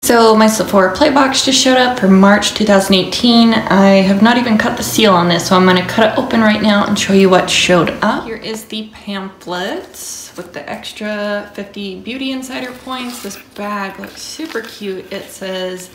So my Sephora Play box just showed up for March 2018. I have not even cut the seal on this, so I'm going to cut it open right now and show you what showed up. Here is the pamphlet with the extra 50 beauty insider points. This bag looks super cute. It says,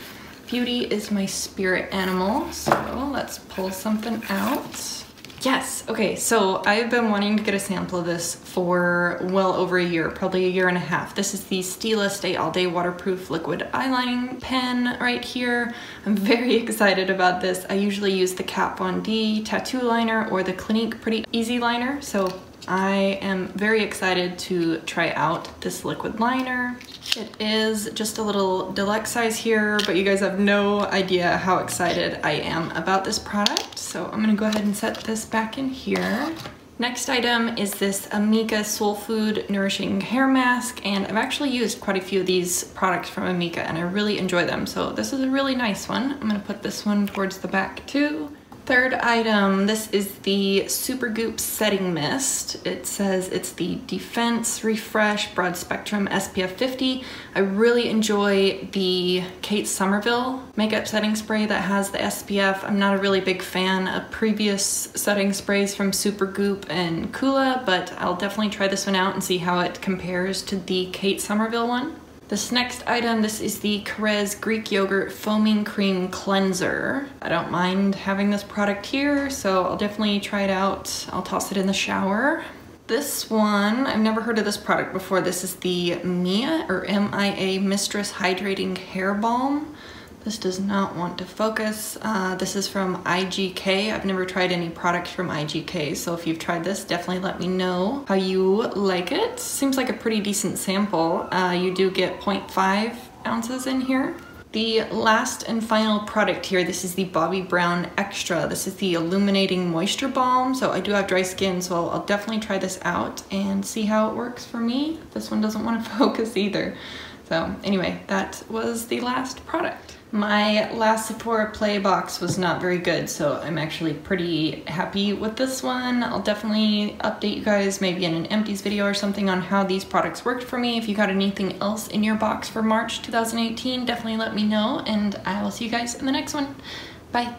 "Beauty is my spirit animal." So let's pull something out. Yes, okay, so I've been wanting to get a sample of this for well over a year, probably a year and a half. This is the Stila Stay All Day Waterproof Liquid Eyelining Pen right here. I'm very excited about this. I usually use the Kat Von D Tattoo Liner or the Clinique Pretty Easy Liner, so I am very excited to try out this liquid liner. It is just a little deluxe size here, but you guys have no idea how excited I am about this product. So I'm gonna go ahead and set this back in here. Next item is this Amika Soul Food Nourishing Hair Mask, and I've actually used quite a few of these products from Amika and I really enjoy them. So this is a really nice one. I'm gonna put this one towards the back too. Third item, this is the Supergoop Setting Mist. It says it's the Defense Refresh Broad Spectrum SPF 50. I really enjoy the Kate Somerville makeup setting spray that has the SPF. I'm not a really big fan of previous setting sprays from Supergoop and Kula, but I'll definitely try this one out and see how it compares to the Kate Somerville one. This next item, this is the Carez Greek Yogurt Foaming Cream Cleanser. I don't mind having this product here, so I'll definitely try it out. I'll toss it in the shower. This one, I've never heard of this product before. This is the Mia, or M-I-A Mistress Hydrating Hair Balm. This does not want to focus. This is from IGK. I've never tried any products from IGK, so if you've tried this, definitely let me know how you like it. Seems like a pretty decent sample. You do get 0.5 ounces in here. The last and final product here, this is the Bobbi Brown Extra. This is the Illuminating Moisture Balm. So I do have dry skin, so I'll definitely try this out and see how it works for me. This one doesn't want to focus either. So anyway, that was the last product. My last Sephora Play box was not very good, so I'm actually pretty happy with this one. I'll definitely update you guys maybe in an empties video or something on how these products worked for me. If you got anything else in your box for March 2018, definitely let me know, and I will see you guys in the next one. Bye.